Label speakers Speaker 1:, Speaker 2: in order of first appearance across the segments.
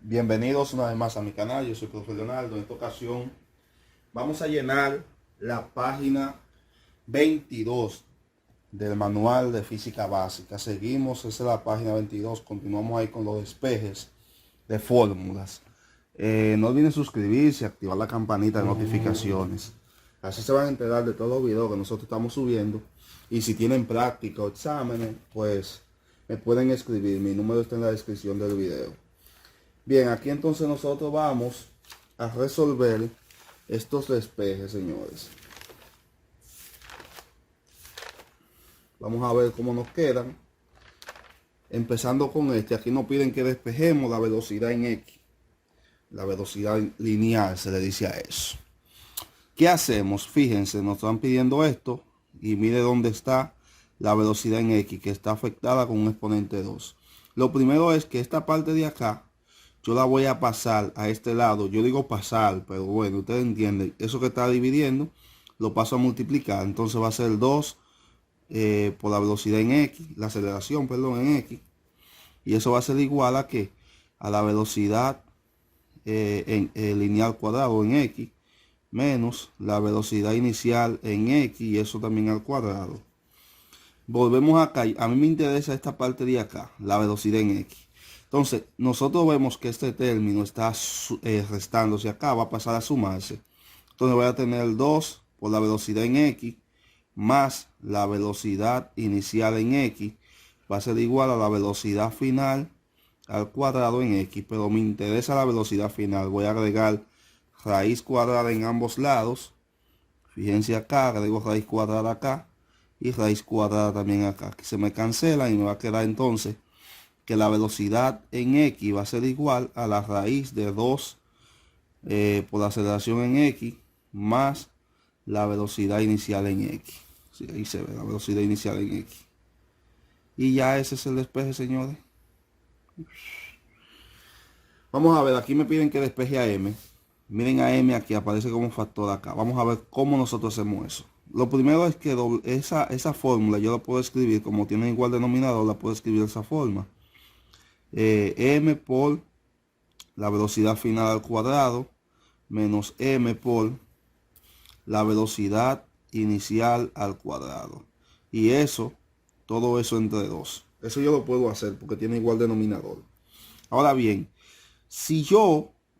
Speaker 1: Bienvenidos una vez más a mi canal, yo soy Profe Leonardo. En esta ocasión vamos a llenar la página 22 del manual de física básica. Seguimos, esa es la página 22, continuamos ahí con los despejes de fórmulas. No olviden suscribirse y activar la campanita de notificaciones. Así se van a enterar de todos los videos que nosotros estamos subiendo. Y si tienen práctica o exámenes, pues me pueden escribir. Mi número está en la descripción del video. Bien, aquí entonces nosotros vamos a resolver estos despejes, señores. Vamos a ver cómo nos quedan. Empezando con este, aquí nos piden que despejemos la velocidad en X. La velocidad lineal se le dice a eso. ¿Qué hacemos? Fíjense, nos están pidiendo esto y mire dónde está la velocidad en X, que está afectada con un exponente 2. Lo primero es que esta parte de acá yo la voy a pasar a este lado. Yo digo pasar, pero bueno, ustedes entienden. Eso que está dividiendo, lo paso a multiplicar. Entonces va a ser 2 por la velocidad en X, la aceleración, perdón, en X. Y eso va a ser igual a ¿qué? A la velocidad lineal cuadrado en X, menos la velocidad inicial en X, y eso también al cuadrado. Volvemos acá. A mí me interesa esta parte de acá, la velocidad en X. Entonces, nosotros vemos que este término está restándose acá, va a pasar a sumarse. Entonces voy a tener 2 por la velocidad en X, más la velocidad inicial en X, va a ser igual a la velocidad final al cuadrado en X. Pero me interesa la velocidad final. Voy a agregar raíz cuadrada en ambos lados. Fíjense acá, agrego raíz cuadrada acá y raíz cuadrada también acá, que se me cancela y me va a quedar entonces que la velocidad en X va a ser igual a la raíz de 2 por la aceleración en X más la velocidad inicial en X. Sí, ahí se ve la velocidad inicial en X. Y ya ese es el despeje, señores. Vamos a ver, aquí me piden que despeje a M. Miren a M aquí, aparece como factor acá. Vamos a ver cómo nosotros hacemos eso. Lo primero es que esa fórmula yo la puedo escribir, como tiene igual denominador, la puedo escribir de esa forma. M por la velocidad final al cuadrado menos M por la velocidad inicial al cuadrado, y eso, todo eso entre 2. Eso yo lo puedo hacer porque tiene igual denominador. Ahora bien, si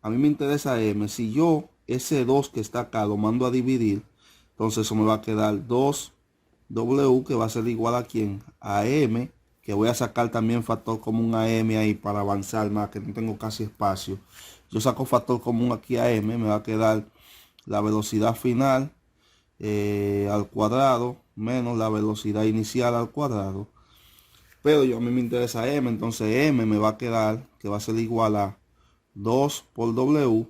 Speaker 1: a mí me interesa M, si yo ese 2 que está acá lo mando a dividir, entonces eso me va a quedar 2W, que va a ser igual a ¿quién? A M, que voy a sacar también factor común a M ahí para avanzar más, que no tengo casi espacio. Yo saco factor común aquí a M, me va a quedar la velocidad final al cuadrado menos la velocidad inicial al cuadrado. Pero a mí me interesa M, entonces M me va a quedar que va a ser igual a 2 por W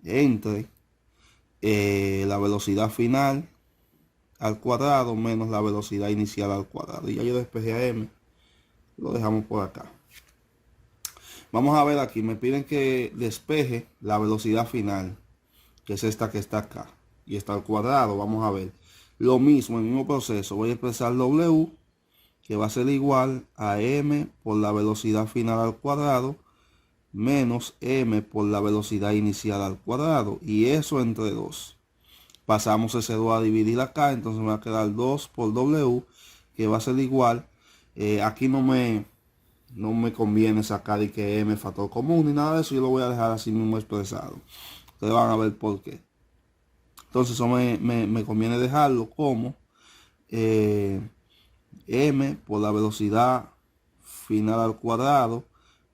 Speaker 1: entre la velocidad final al cuadrado menos la velocidad inicial al cuadrado. Y ya yo despejé a M, lo dejamos por acá. Vamos a ver aquí, me piden que despeje la velocidad final, que es esta que está acá, y está al cuadrado. Vamos a ver lo mismo, el mismo proceso. Voy a expresar W, que va a ser igual a M por la velocidad final al cuadrado menos M por la velocidad inicial al cuadrado, y eso entre 2. Pasamos ese 2 a dividir acá, entonces me va a quedar 2 por W, que va a ser igual. Aquí no me conviene sacar y que M factor común ni nada de eso. Yo lo voy a dejar así mismo expresado. Ustedes van a ver por qué. Entonces eso me conviene dejarlo como M por la velocidad final al cuadrado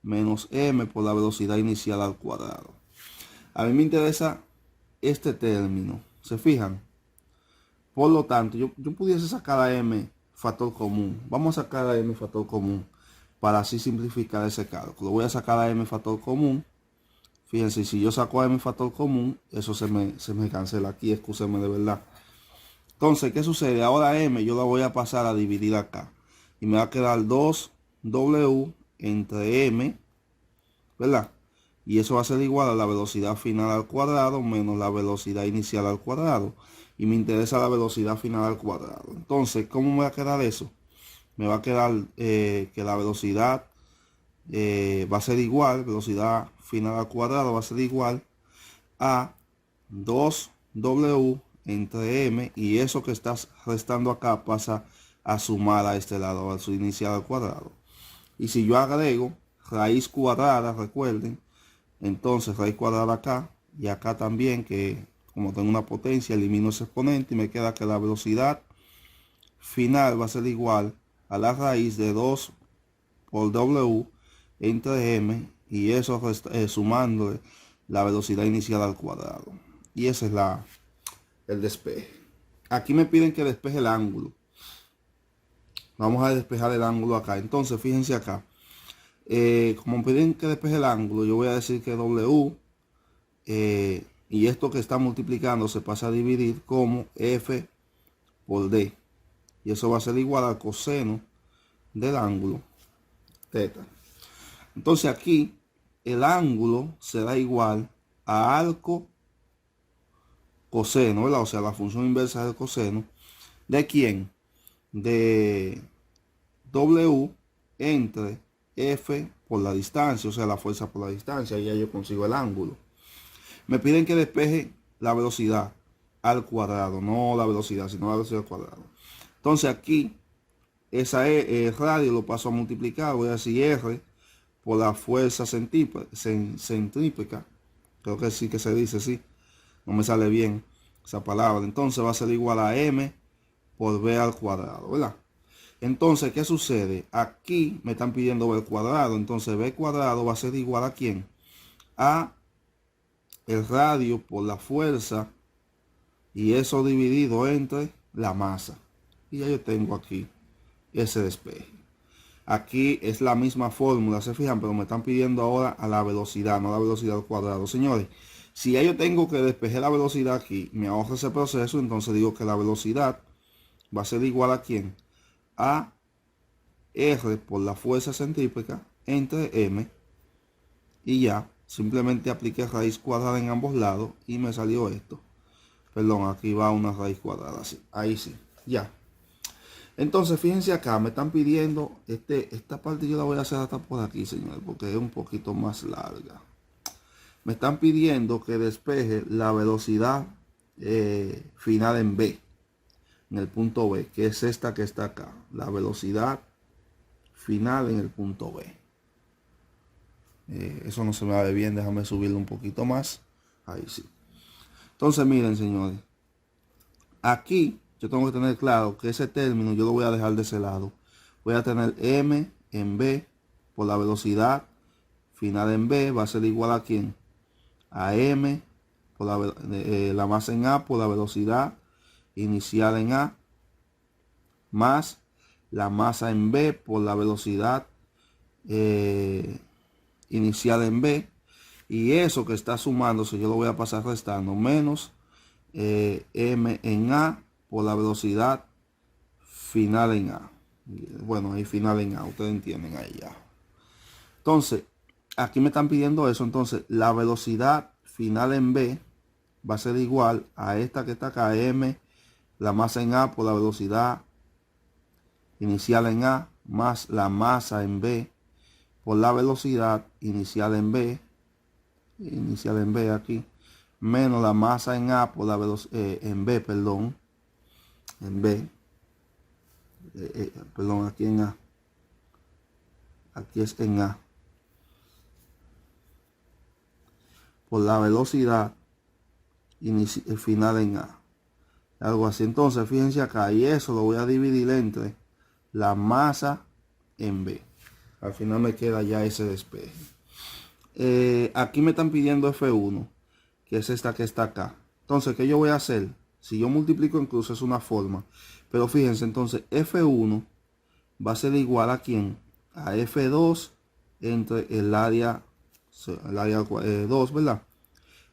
Speaker 1: menos M por la velocidad inicial al cuadrado. A mí me interesa este término, ¿se fijan? Por lo tanto, yo pudiese sacar a M factor común. Vamos a sacar a M factor común para así simplificar ese cálculo. Voy a sacar a M factor común. Fíjense, si yo saco a M factor común, eso se me cancela aquí, excúsenme de verdad. Entonces, ¿qué sucede? Ahora M yo la voy a pasar a dividir acá. Y me va a quedar 2W entre M, ¿verdad? Y eso va a ser igual a la velocidad final al cuadrado menos la velocidad inicial al cuadrado. Y me interesa la velocidad final al cuadrado. Entonces, ¿cómo me va a quedar eso? Me va a quedar que la velocidad va a ser igual, velocidad final al cuadrado va a ser igual a 2W entre M, y eso que estás restando acá pasa a sumar a este lado, a su inicial al cuadrado. Y si yo agrego raíz cuadrada, recuerden, entonces raíz cuadrada acá y acá también, que como tengo una potencia, elimino ese exponente y me queda que la velocidad final va a ser igual a la raíz de 2 por W entre M, y eso sumando la velocidad inicial al cuadrado. Y ese es el despeje. Aquí me piden que despeje el ángulo. Vamos a despejar el ángulo acá. Entonces fíjense acá. Como me piden que despeje el ángulo, yo voy a decir que W, y esto que está multiplicando se pasa a dividir como F por D. Y eso va a ser igual al coseno del ángulo θ. Entonces aquí el ángulo será igual a arco coseno, ¿verdad? O sea, la función inversa del coseno. ¿De quién? De W entre F por la distancia, o sea, la fuerza por la distancia. Y ya yo consigo el ángulo. Me piden que despeje la velocidad al cuadrado, no la velocidad, sino la velocidad al cuadrado. Entonces aquí, el radio lo paso a multiplicar, voy a decir R por la fuerza centrípeta. Creo que sí que se dice así. No me sale bien esa palabra. Entonces va a ser igual a M por B al cuadrado, ¿verdad? Entonces, ¿qué sucede? Aquí me están pidiendo B al cuadrado. Entonces, B cuadrado va a ser igual a ¿quién? A el radio por la fuerza, y eso dividido entre la masa. Y ya yo tengo aquí ese despeje. Aquí es la misma fórmula, se fijan, pero me están pidiendo ahora a la velocidad, no a la velocidad al cuadrado. Señores, si ya yo tengo que despejar la velocidad aquí, me ahorro ese proceso, entonces digo que la velocidad va a ser igual a ¿quién? A R por la fuerza centrípeta entre M, y ya, simplemente apliqué raíz cuadrada en ambos lados y me salió esto. Perdón, aquí va una raíz cuadrada, así, ahí sí, ya. Entonces, fíjense acá, me están pidiendo, esta parte yo la voy a hacer hasta por aquí, señores, porque es un poquito más larga. Me están pidiendo que despeje la velocidad final en B, en el punto B, que es esta que está acá, la velocidad final en el punto B. Eso no se me ve bien, déjame subirlo un poquito más, ahí sí. Entonces, miren, señores, aquí yo tengo que tener claro que ese término yo lo voy a dejar de ese lado. Voy a tener M en B por la velocidad final en B, va a ser igual a ¿quién? A M por la masa en A por la velocidad inicial en A, más la masa en B por la velocidad inicial en B. Y eso que está sumándose yo lo voy a pasar restando, menos M en A por la velocidad final en A. Bueno, ahí final en A, ustedes entienden ahí ya. Entonces, aquí me están pidiendo eso. Entonces, la velocidad final en B va a ser igual a esta que está acá, M, la masa en A por la velocidad inicial en A, más la masa en B por la velocidad inicial en B, aquí, menos la masa en A por la velocidad, en B, perdón, en B, perdón, aquí en A, aquí es en A, por la velocidad final en A, algo así. Entonces fíjense acá, y eso lo voy a dividir entre la masa en B. Al final me queda ya ese despeje. Aquí me están pidiendo F1, que es esta que está acá. Entonces, ¿qué yo voy a hacer? Si yo multiplico en cruz es una forma, pero fíjense, entonces F1 va a ser igual a ¿quién? A F2 entre el área 2, ¿verdad?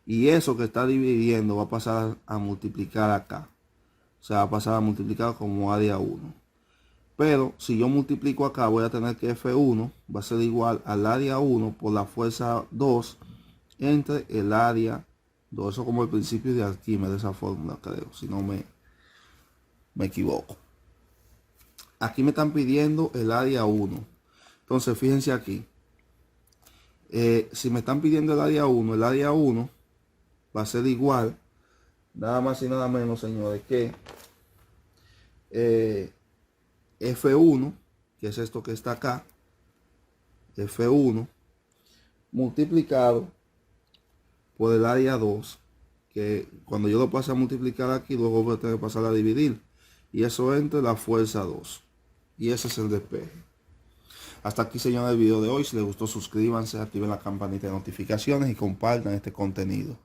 Speaker 1: Y eso que está dividiendo va a pasar a multiplicar acá. O sea, va a pasar a multiplicar como área 1. Pero si yo multiplico acá, voy a tener que F1 va a ser igual al área 1 por la fuerza 2 entre el área 2. Eso como el principio de Arquímedes, esa fórmula, creo, si no me equivoco. Aquí me están pidiendo el área 1. Entonces, fíjense aquí. Si me están pidiendo el área 1 va a ser igual, nada más y nada menos, señores, que F1, que es esto que está acá, F1 multiplicado por el área 2, que cuando yo lo pase a multiplicar aquí, luego voy a tener que pasar a dividir, y eso entre la fuerza 2, y ese es el despeje. Hasta aquí, señores, el video de hoy. Si les gustó, suscríbanse, activen la campanita de notificaciones y compartan este contenido.